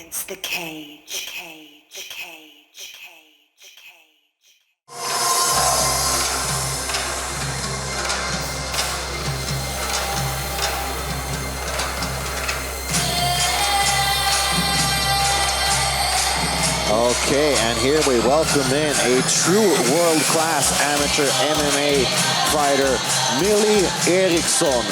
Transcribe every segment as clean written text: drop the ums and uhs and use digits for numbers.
against the cage. Okay, and here we welcome in a true world-class amateur MMA fighter, Millie Eriksson.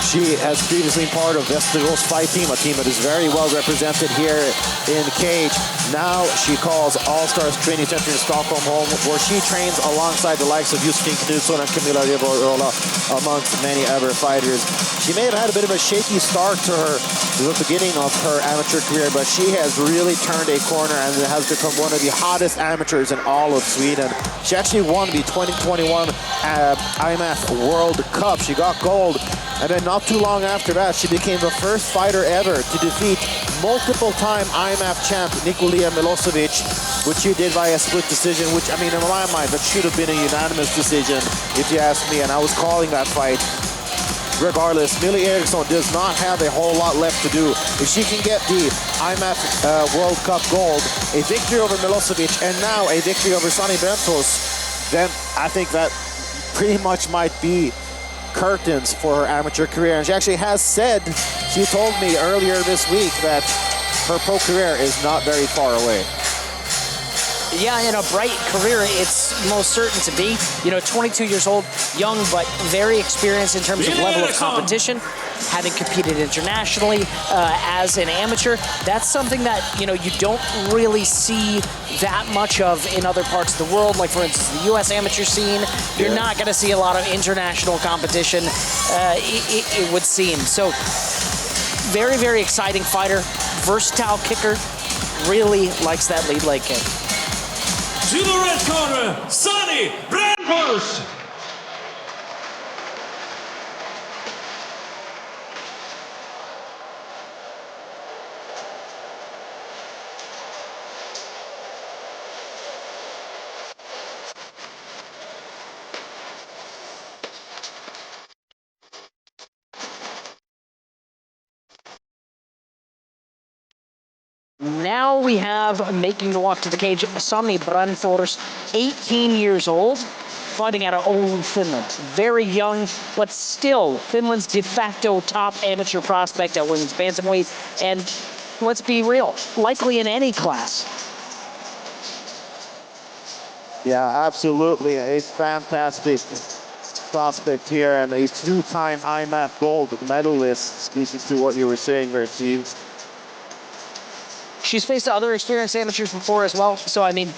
She has previously been part of Västerås fight team, a team that is very well represented here in the cage. Now she calls All-Stars Training Center in Stockholm home, where she trains alongside the likes of Justin Knutsson and Camilla Rivola, amongst many other fighters. She may have had a bit of a shaky start to the beginning of her amateur career, but she has really turned a corner and has become one of the hottest amateurs in all of Sweden. She actually won the 2021 IMF World Cup. She got gold. And then not too long after that, she became the first fighter ever to defeat multiple-time IMF champ Nikolia Milosevic, which she did via split decision, which, I mean, in my mind, that should have been a unanimous decision, if you ask me, and I was calling that fight. Regardless, Millie Eriksson does not have a whole lot left to do. If she can get the IMF World Cup gold, a victory over Milosevic, and now a victory over Sani, then I think that pretty much might be curtains for her amateur career. And she actually has said, she told me earlier this week that her pro career is not very far away. Yeah, in a bright career, it's most certain to be. You know, 22 years old, young, but very experienced in terms of level of competition, having competed internationally as an amateur. That's something that, you know, you don't really see that much of in other parts of the world. Like, for instance, the U.S. amateur scene, you're not going to see a lot of international competition, it would seem. So, very, very exciting fighter, versatile kicker, really likes that lead leg kick. To the red corner, Sani, Brännfors. Now we have, making the walk to the cage, Sani Brännfors, 18 years old, fighting out of Oulu, Finland. Very young, but still Finland's de facto top amateur prospect at women's bantamweight, and let's be real, likely in any class. Yeah, absolutely. A fantastic prospect here, and a two-time IMF gold medalist, speaking to what you were saying there, Steve. She's faced other experienced amateurs before as well, so I mean,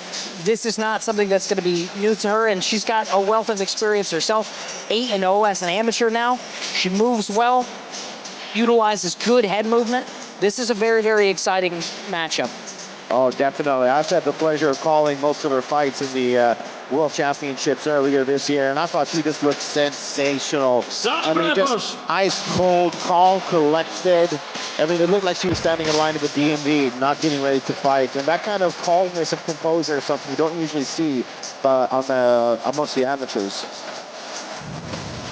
this is not something that's going to be new to her, and she's got a wealth of experience herself. 8-0 as an amateur now. She moves well, utilizes good head movement. This is a very, very exciting matchup. Oh, definitely. I've had the pleasure of calling most of her fights in the World Championships earlier this year, and I thought she just looked sensational. I mean, just ice cold, calm, collected. I mean, it looked like she was standing in line with DMV, not getting ready to fight. And that kind of calmness and composure is something you don't usually see amongst the amateurs.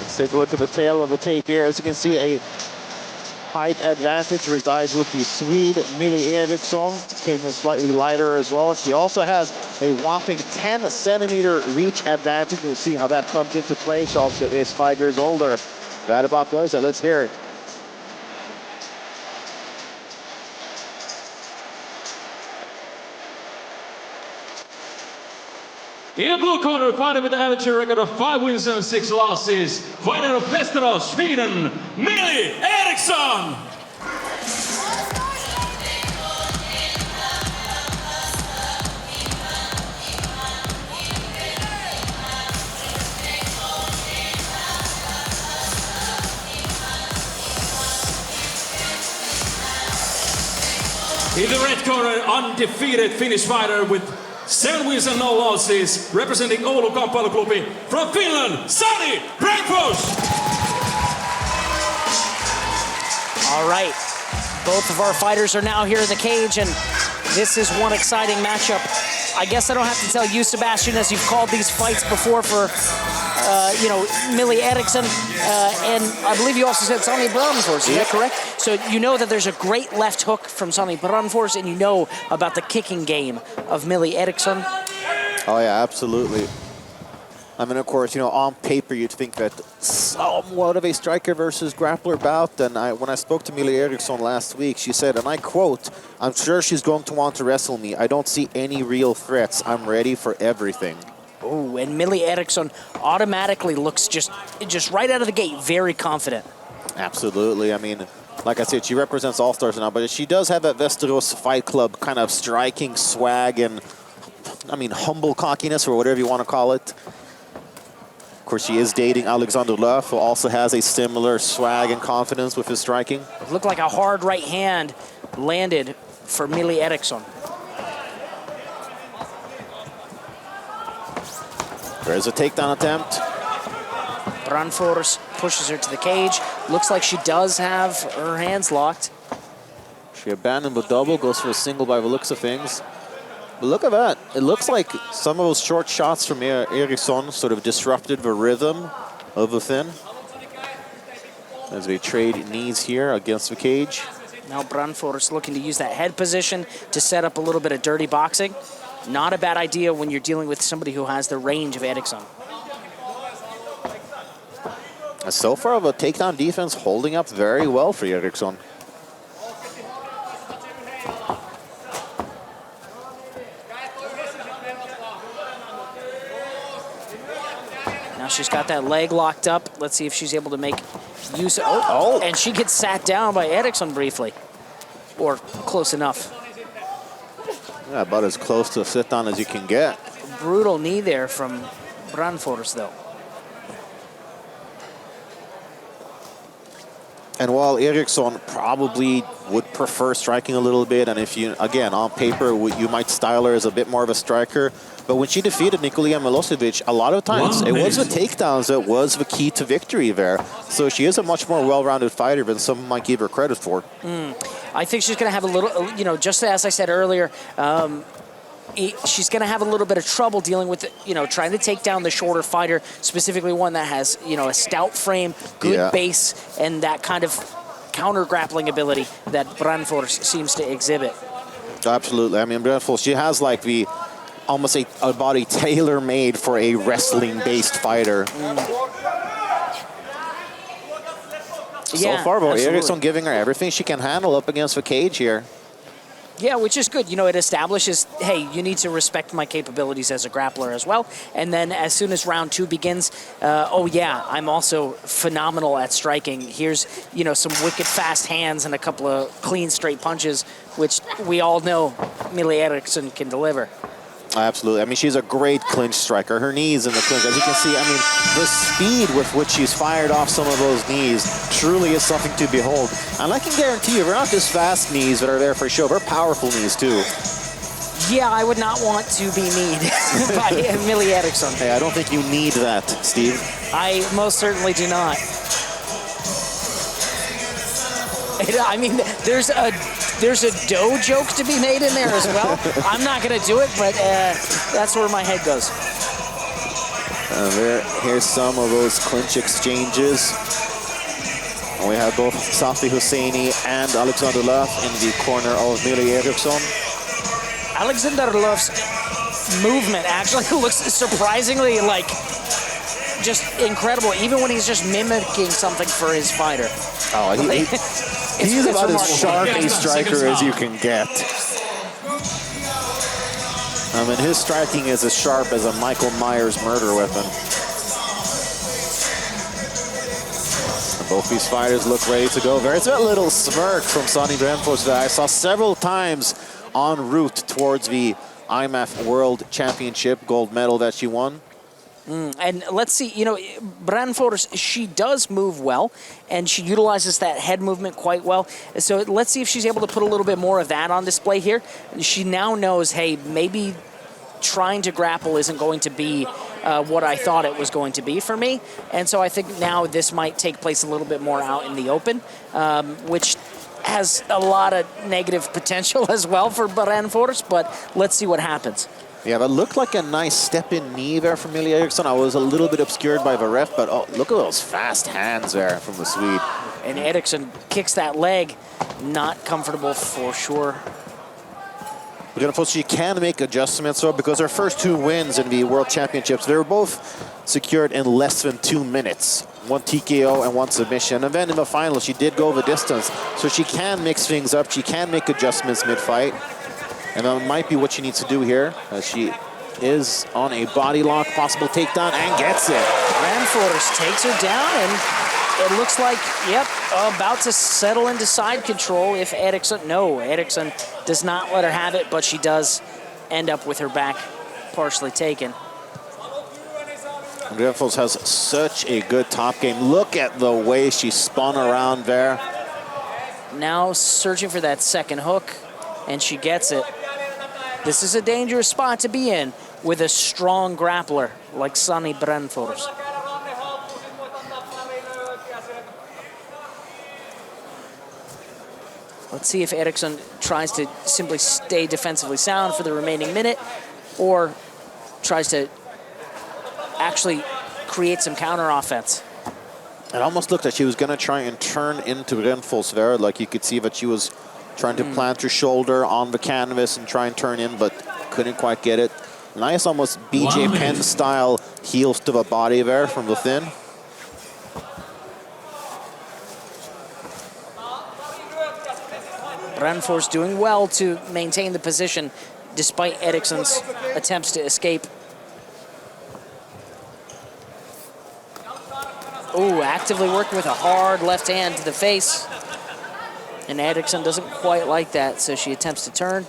Let's take a look at the tail of the tape here. As you can see, a height advantage resides with the Swede, Millie Eriksson, came in slightly lighter as well. She also has a whopping 10-centimeter reach advantage. We'll see how that comes into play. She also is 5 years older. That about does it. Let's hear it. In the blue corner, fighting with an amateur record of 5 wins and 6 losses, fighting of Västerås, Sweden, Millie Eriksson! In the red corner, undefeated Finnish fighter with 7 wins and no losses, representing Elonen-Kulmala from Finland, Sani Brännfors! All right, both of our fighters are now here in the cage, and this is one exciting matchup. I guess I don't have to tell you, Sebastian, as you've called these fights before for, Millie Eriksson, and I believe you also said Sani Brännfors, is that correct? So you know that there's a great left hook from Sani Brännfors, and you know about the kicking game of Millie Eriksson. Oh yeah, absolutely. I mean, of course, you know, on paper you'd think that somewhat of a striker versus grappler bout. And when I spoke to Millie Eriksson last week, she said, and I quote, "I'm sure she's going to want to wrestle me. I don't see any real threats. I'm ready for everything." Oh, and Millie Eriksson automatically looks just right out of the gate very confident. Absolutely. I mean, like I said, she represents All Stars now, but she does have that Västerås Fight Club kind of striking swag and, I mean, humble cockiness, or whatever you want to call it. Of course, she is dating Alexander Löf, who also has a similar swag and confidence with his striking. It looked like a hard right hand landed for Millie Eriksson. There's a takedown attempt. Brännfors pushes her to the cage. Looks like she does have her hands locked. She abandoned the double, goes for a single by the looks of things. But look at that. It looks like some of those short shots from Eriksson sort of disrupted the rhythm of the thing. As they trade knees here against the cage. Now Brännfors looking to use that head position to set up a little bit of dirty boxing. Not a bad idea when you're dealing with somebody who has the range of Eriksson. So far, the takedown defense holding up very well for Eriksson. Now she's got that leg locked up. Let's see if she's able to make use of... Oh, and she gets sat down by Eriksson briefly. Or close enough. Yeah, about as close to a sit-down as you can get. Brutal knee there from Brännfors, though. And while Eriksson probably would prefer striking a little bit, and if you, again, on paper, you might style her as a bit more of a striker, but when she defeated Nikolina Milosevic, a lot of times it was the takedowns that was the key to victory there. So she is a much more well-rounded fighter than some might give her credit for. I think she's going to have a little, you know, just as I said earlier, she's going to have a little bit of trouble dealing with, you know, trying to take down the shorter fighter, specifically one that has, you know, a stout frame, good base, and that kind of counter-grappling ability that Brännfors seems to exhibit. Absolutely. I mean, Brännfors, she has like the almost a body tailor-made for a wrestling-based fighter. So far, though, Eriksson giving her everything she can handle up against the cage here. Yeah, which is good. You know, it establishes, hey, you need to respect my capabilities as a grappler as well. And then as soon as round 2 begins, oh yeah, I'm also phenomenal at striking. Here's, you know, some wicked fast hands and a couple of clean straight punches, which we all know Millie Eriksson can deliver. Absolutely. I mean, she's a great clinch striker. Her knees in the clinch, as you can see, I mean, the speed with which she's fired off some of those knees truly is something to behold. And I can guarantee you, they're not just fast knees that are there for show. They're powerful knees, too. Yeah, I would not want to be kneed by Millie Eriksson. Hey, I don't think you need that, Steve. I most certainly do not. I mean, there's a dough joke to be made in there as well. I'm not going to do it, but that's where my head goes. Here's some of those clinch exchanges. We have both Safi Hosseini and Alexander Löf in the corner of Millie Eriksson. Alexander Löf's movement actually looks surprisingly like just incredible, even when he's just mimicking something for his fighter. Oh, he's about as sharp a striker as you can get. I mean, his striking is as sharp as a Michael Myers murder weapon. And both these fighters look ready to go. There's that little smirk from Sani Brännfors that I saw several times en route towards the IMAF World Championship gold medal that she won. And let's see, you know, Brännfors, she does move well, and she utilizes that head movement quite well. So let's see if she's able to put a little bit more of that on display here. She now knows, hey, maybe trying to grapple isn't going to be what I thought it was going to be for me. And so I think now this might take place a little bit more out in the open, which has a lot of negative potential as well for Brännfors, but let's see what happens. Yeah, that looked like a nice step-in knee there from Millie Eriksson. I was a little bit obscured by the ref, but oh, look at those fast hands there from the Swede. And Eriksson kicks that leg. Not comfortable for sure. Brännfors, she can make adjustments though, because her first 2 wins in the World Championships, they were both secured in less than 2 minutes. 1 TKO and 1 submission. And then in the final, she did go the distance. So she can mix things up. She can make adjustments mid-fight. And that might be what she needs to do here, as she is on a body lock, possible takedown, and gets it. Brännfors takes her down, and it looks like, yep, about to settle into side control if Eriksson, no, Eriksson does not let her have it, but she does end up with her back partially taken. Brännfors has such a good top game. Look at the way she spun around there. Now searching for that second hook, and she gets it. This is a dangerous spot to be in with a strong grappler like Sani Brännfors. Let's see if Eriksson tries to simply stay defensively sound for the remaining minute or tries to actually create some counter offense. It almost looked like she was going to try and turn into Brännfors there. Like you could see that she was trying to plant her shoulder on the canvas and try and turn in, but couldn't quite get it. Nice, almost BJ Penn style heels to the body there from within. Brännfors doing well to maintain the position despite Eriksson's attempts to escape. Oh, actively working with a hard left hand to the face. And Eriksson doesn't quite like that, so she attempts to turn.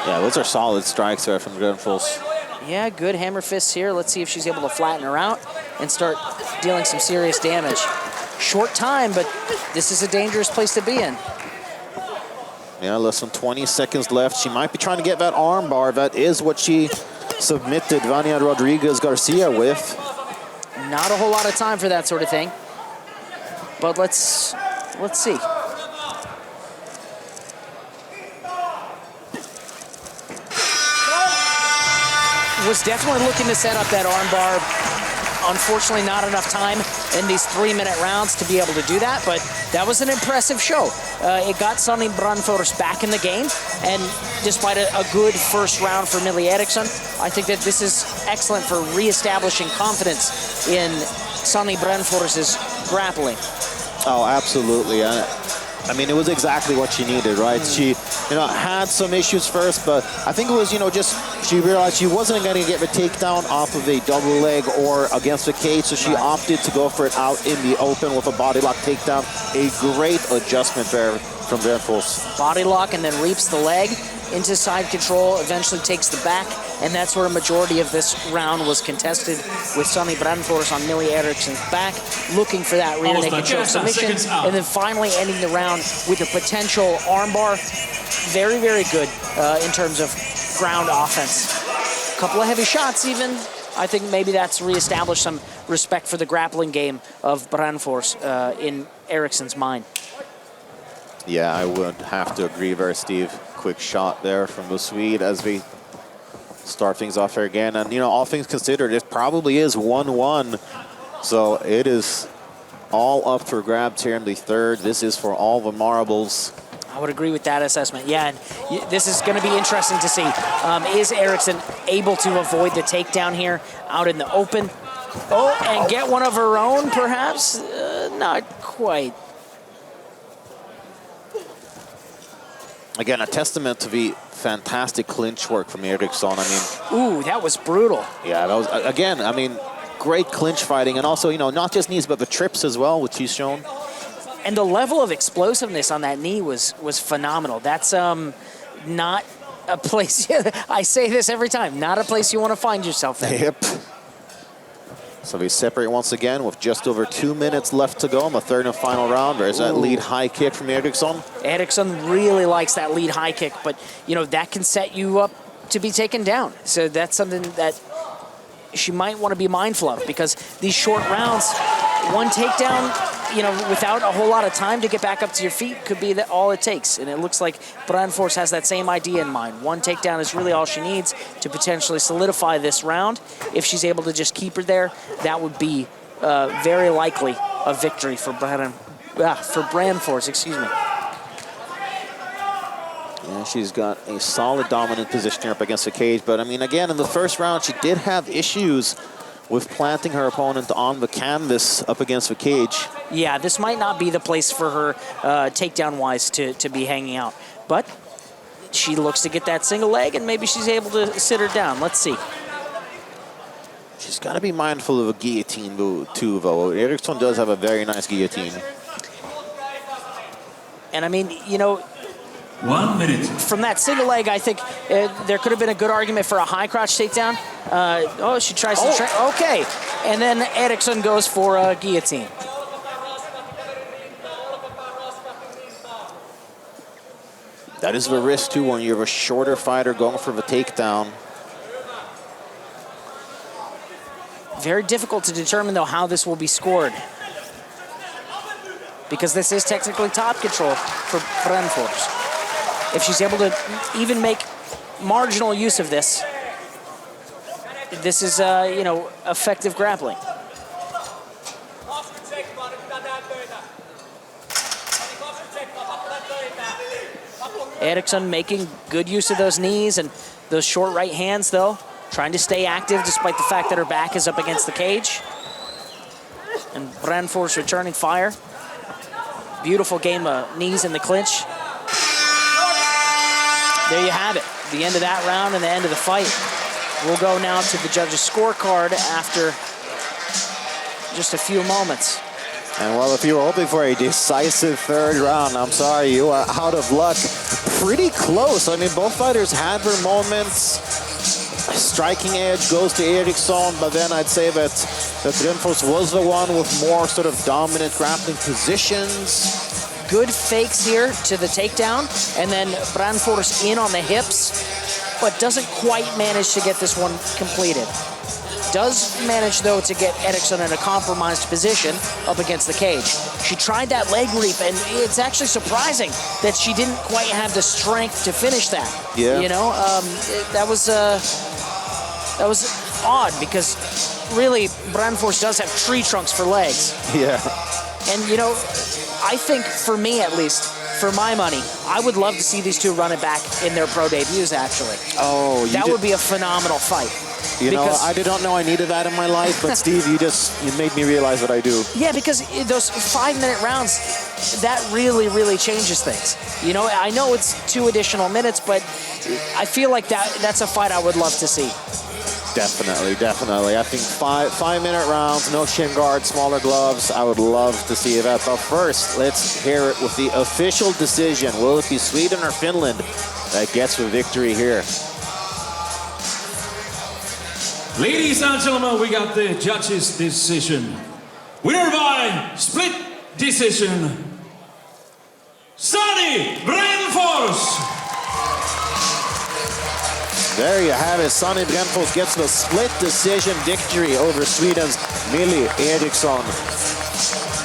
Yeah, those are solid strikes there from Brännfors. Yeah, good hammer fists here. Let's see if she's able to flatten her out and start dealing some serious damage. Short time, but this is a dangerous place to be in. Yeah, less than 20 seconds left. She might be trying to get that arm bar. That is what she submitted Vania Rodriguez-Garcia with. Not a whole lot of time for that sort of thing. But let's see. Was definitely looking to set up that arm bar. Unfortunately, not enough time in these 3-minute rounds to be able to do that, but that was an impressive show. It got Sani Brännfors back in the game, and despite a good first round for Millie Eriksson, I think that this is excellent for reestablishing confidence in Sani Brännfors' grappling. Oh, absolutely. I mean, it was exactly what she needed, right? She, had some issues first, but I think it was, just she realized she wasn't going to get the takedown off of a double leg or against the cage, so she opted to go for it out in the open with a body lock takedown. A great adjustment there from Brännfors. Body lock and then reaps the leg into side control, eventually takes the back, and that's where a majority of this round was contested, with Sani Brännfors on Millie Eriksson's back, looking for that rear naked choke submission, and then finally ending the round with a potential armbar. Very, very good in terms of ground offense. A couple of heavy shots even. I think maybe that's reestablished some respect for the grappling game of Brännfors in Eriksson's mind. Yeah, I would have to agree there, Steve. Quick shot there from the Swede as we start things off here again. And, all things considered, it probably is 1-1. So it is all up for grabs here in the third. This is for all the marbles. I would agree with that assessment. Yeah, and this is going to be interesting to see. Is Eriksson able to avoid the takedown here out in the open? Oh, and get one of her own, perhaps? Not quite. Again, a testament to the fantastic clinch work from Eriksson. Ooh, that was brutal. Yeah, that was, again, great clinch fighting. And also, not just knees, but the trips as well, which he's shown. And the level of explosiveness on that knee was phenomenal. That's not a place, I say this every time, not a place you want to find yourself in. Yep. So we separate once again with just over 2 minutes left to go in the third and final round. There's that lead high kick from Eriksson. Eriksson really likes that lead high kick, but that can set you up to be taken down. So that's something that she might want to be mindful of, because these short rounds, one takedown, without a whole lot of time to get back up to your feet could be all it takes. And it looks like Brännfors has that same idea in mind. One takedown is really all she needs to potentially solidify this round. If she's able to just keep her there, that would be very likely a victory for Brännfors, excuse me. Yeah, she's got a solid dominant position here up against the cage. But I mean, again, in the first round, she did have issues with planting her opponent on the canvas up against the cage. Yeah, this might not be the place for her takedown-wise to be hanging out. But she looks to get that single leg, and maybe she's able to sit her down. Let's see. She's got to be mindful of a guillotine, too, though. Eriksson does have a very nice guillotine. And I mean, you know, 1 minute. from that single leg, I think there could have been a good argument for a high crouch takedown. Oh, she tries to... Okay. And then Eriksson goes for a guillotine. That is the risk, too, when you're a shorter fighter going for the takedown. Very difficult to determine, though, how this will be scored. Because this is technically top control for Brännfors. If she's able to even make marginal use of this, this is, you know, effective grappling. Eriksson making good use of those knees and those short right hands, though. Trying to stay active despite the fact that her back is up against the cage. And Brännfors returning fire. Beautiful game of knees in the clinch. There you have it. The end of that round and the end of the fight. We'll go now to the judges' scorecard after just a few moments. And well, if you were hoping for a decisive third round, I'm sorry, you are out of luck. Pretty close. I mean, both fighters had their moments. Striking edge goes to Eriksson, but then I'd say that Brännfors was the one with more sort of dominant grappling positions. Good fakes here to the takedown, and then Brännfors in on the hips, but doesn't quite manage to get this one completed. Does manage, though, to get Eriksson in a compromised position up against the cage. She tried that leg reap, and it's actually surprising that she didn't quite have the strength to finish that. Yeah. You know, that was odd, because really Brännfors does have tree trunks for legs. Yeah. And, you know, I think, for me at least, for my money, I would love to see these two run it back in their pro debuts, actually. Oh, that would be a phenomenal fight. You know, I didn't know I needed that in my life, but Steve, you made me realize what I do. Yeah, because those 5-minute rounds, that really, really changes things. You know, I know it's 2 additional minutes, but I feel like that's a fight I would love to see. Definitely, definitely. I think 5-minute rounds, no shin guard, smaller gloves. I would love to see that. But first, let's hear it with the official decision. Will it be Sweden or Finland that gets the victory here? Ladies and gentlemen, we got the judges' decision. Winner by split decision, Sani Brännfors. There you have it. Sani Brännfors gets the split decision victory over Sweden's Millie Eriksson.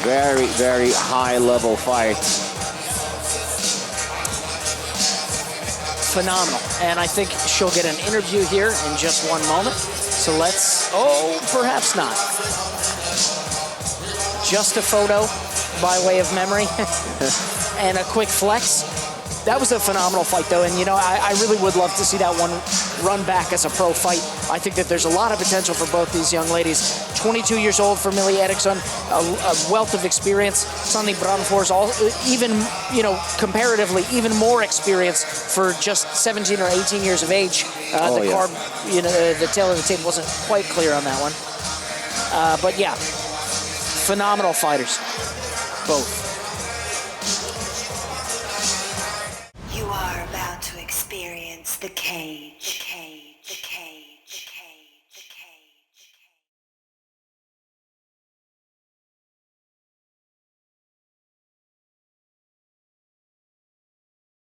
Very, very high-level fight. Phenomenal. And I think she'll get an interview here in just one moment. So let's, perhaps not. Just a photo by way of memory and a quick flex. That was a phenomenal fight, though, and, you know, I really would love to see that one run back as a pro fight. I think that there's a lot of potential for both these young ladies. 22 years old for Millie Eriksson, a wealth of experience. Sani Brännfors, even, you know, comparatively, even more experience for just 17 or 18 years of age. Card, you know, the tail of the tape wasn't quite clear on that one. But, yeah, phenomenal fighters, both.